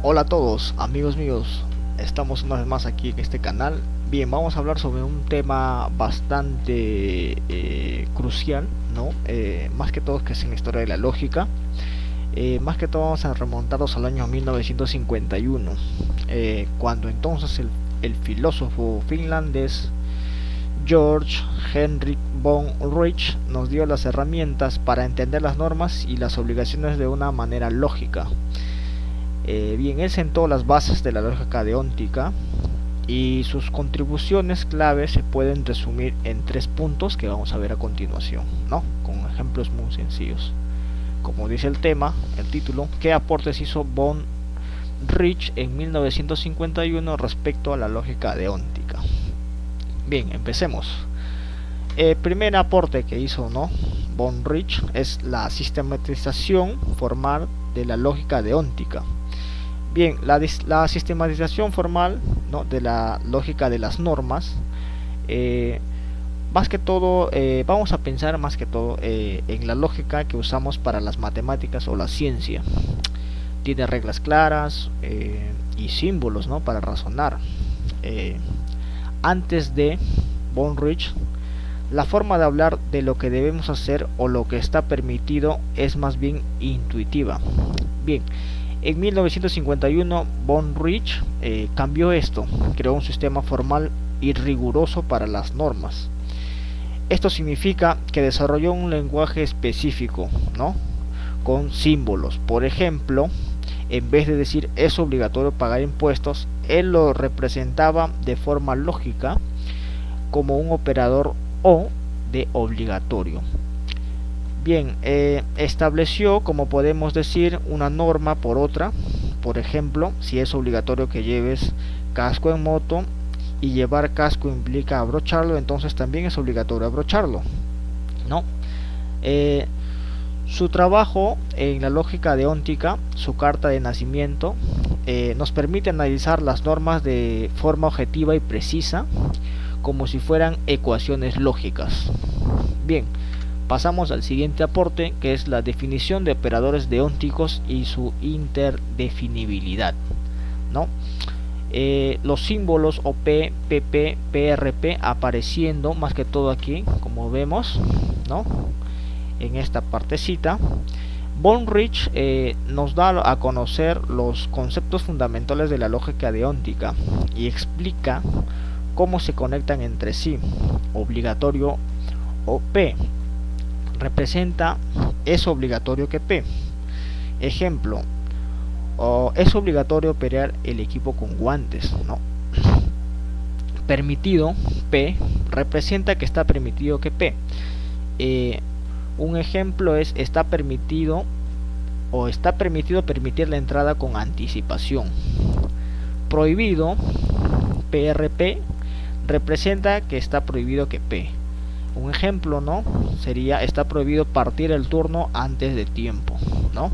Hola a todos, amigos míos. Estamos una vez más aquí en este canal. Bien, vamos a hablar sobre un tema bastante crucial, ¿no? Más que todo que es en la historia de la lógica. Más que todo vamos a remontarnos al año 1951, cuando entonces el filósofo finlandés George Henrik von Wright nos dio las herramientas para entender las normas y las obligaciones de una manera lógica. Bien, él sentó las bases de la lógica deóntica y sus contribuciones claves se pueden resumir en tres puntos que vamos a ver a continuación, ¿no? Con ejemplos muy sencillos. Como dice el tema, el título, ¿qué aportes hizo von Wright en 1951 respecto a la lógica deóntica? Bien, empecemos. El primer aporte que hizo, ¿no?, von Wright es la sistematización formal de la lógica deóntica. Bien, la sistematización formal, ¿no?, de la lógica de las normas, eh, más que todo, vamos a pensar más que todo en la lógica que usamos para las matemáticas o la ciencia. Tiene reglas claras y símbolos, ¿no?, para razonar. Eh, Antes de von Wright, la forma de hablar de lo que debemos hacer o lo que está permitido es más bien intuitiva. Bien, en 1951 von Wright cambió esto, creó un sistema formal y riguroso para las normas. Esto significa que desarrolló un lenguaje específico, ¿no?, con símbolos. Por ejemplo, en vez de decir es obligatorio pagar impuestos, él lo representaba de forma lógica como un operador o de obligatorio. Bien, estableció, como podemos decir, una norma por otra. Por ejemplo, si es obligatorio que lleves casco en moto y llevar casco implica abrocharlo, entonces también es obligatorio abrocharlo, ¿no? Eh, Su trabajo en la lógica deóntica, su carta de nacimiento, nos permite analizar las normas de forma objetiva y precisa, como si fueran ecuaciones lógicas. Bien, pasamos al siguiente aporte, que es la definición de operadores deónticos y su interdefinibilidad, ¿no? Los símbolos OP, PP, PRP apareciendo más que todo aquí, como vemos, ¿no?, en esta partecita. Von Wright nos da a conocer los conceptos fundamentales de la lógica deóntica y explica cómo se conectan entre sí. Obligatorio o P representa es obligatorio que P. Ejemplo, es obligatorio operar el equipo con guantes, ¿no? Permitido, P, representa que está permitido que P. Un ejemplo es está permitido o está permitido permitir la entrada con anticipación. Prohibido, PRP, representa que está prohibido que P. Un ejemplo, ¿no?, sería está prohibido partir el turno antes de tiempo, ¿no?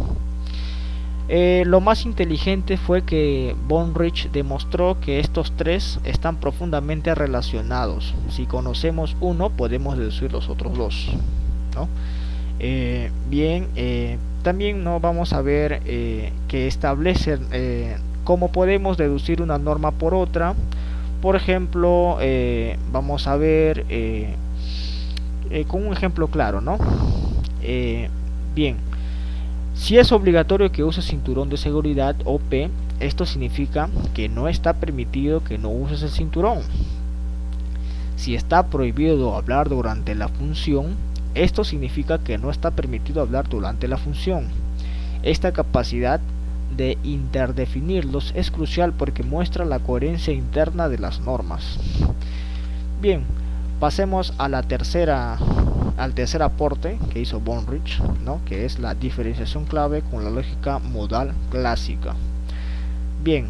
Lo más inteligente fue que von Wright demostró que estos tres están profundamente relacionados. Si conocemos uno, podemos deducir los otros dos, ¿no? Bien, también no vamos a ver que establecen cómo podemos deducir una norma por otra. Por ejemplo, vamos a ver con un ejemplo claro, ¿no? Bien, si es obligatorio que use cinturón de seguridad o P, esto significa que no está permitido que no uses el cinturón. Si está prohibido hablar durante la función, esto significa que no está permitido hablar durante la función. Esta capacidad de interdefinirlos es crucial porque muestra la coherencia interna de las normas. Bien, pasemos a al tercer aporte que hizo von Wright, ¿no?, que es la diferenciación clave con la lógica modal clásica. Bien,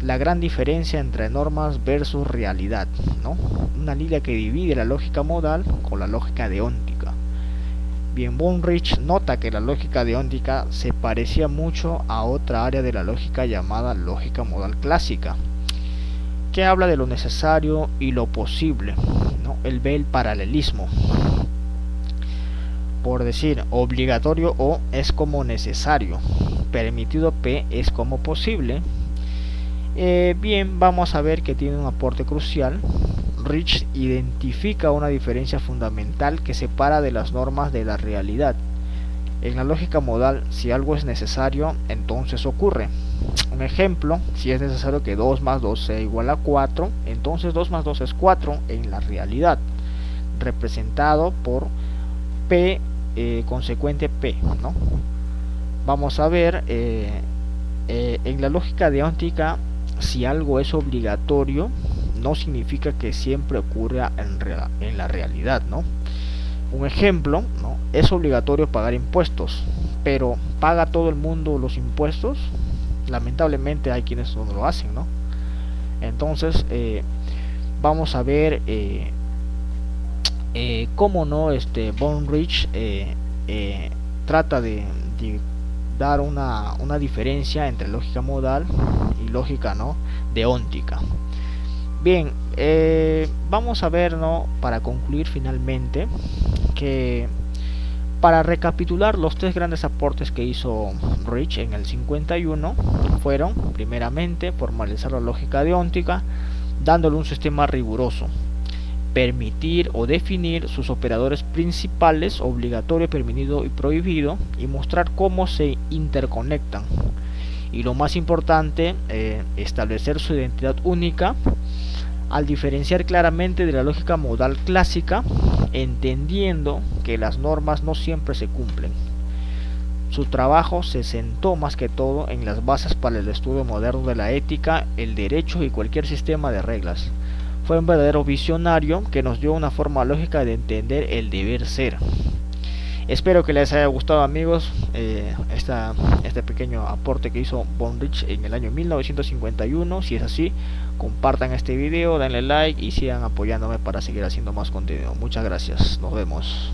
la gran diferencia entre normas versus realidad, ¿no?, una línea que divide la lógica modal con la lógica deóntica. Bien, von Wright nota que la lógica deóntica se parecía mucho a otra área de la lógica llamada lógica modal clásica, que habla de lo necesario y lo posible, ¿no? Él ve el paralelismo. por decir obligatorio O es como necesario, permitido P es como posible. Bien, vamos a ver que tiene un aporte crucial. Rich identifica una diferencia fundamental que separa de las normas de la realidad. En la lógica modal, si algo es necesario, entonces ocurre. Un ejemplo, si es necesario que 2 más 2 sea igual a 4, entonces 2 más 2 es 4 en la realidad, representado por P consecuente P, ¿no? Vamos a ver, en la lógica deóntica, si algo es obligatorio, no significa que siempre ocurra en la realidad, ¿no? Un ejemplo, ¿no? Es obligatorio pagar impuestos, pero ¿paga todo el mundo los impuestos? Lamentablemente hay quienes no lo hacen, ¿no? Entonces, vamos a ver cómo no Von Rich trata de dar una diferencia entre lógica modal y lógica, ¿no?, deóntica. Bien, vamos a ver, ¿no?, para concluir finalmente, que para recapitular, los tres grandes aportes que hizo Rich en el 51 fueron, primeramente, formalizar la lógica deóntica, dándole un sistema riguroso, permitir o definir sus operadores principales, obligatorio, permitido y prohibido, y mostrar cómo se interconectan. Y lo más importante, establecer su identidad única, al diferenciar claramente de la lógica modal clásica, entendiendo que las normas no siempre se cumplen. Su trabajo se sentó más que todo en las bases para el estudio moderno de la ética, el derecho y cualquier sistema de reglas. Fue un verdadero visionario que nos dio una forma lógica de entender el deber ser. Espero que les haya gustado, amigos, este pequeño aporte que hizo Von Rich en el año 1951. Si es así, compartan este video, denle like y sigan apoyándome para seguir haciendo más contenido. Muchas gracias, nos vemos.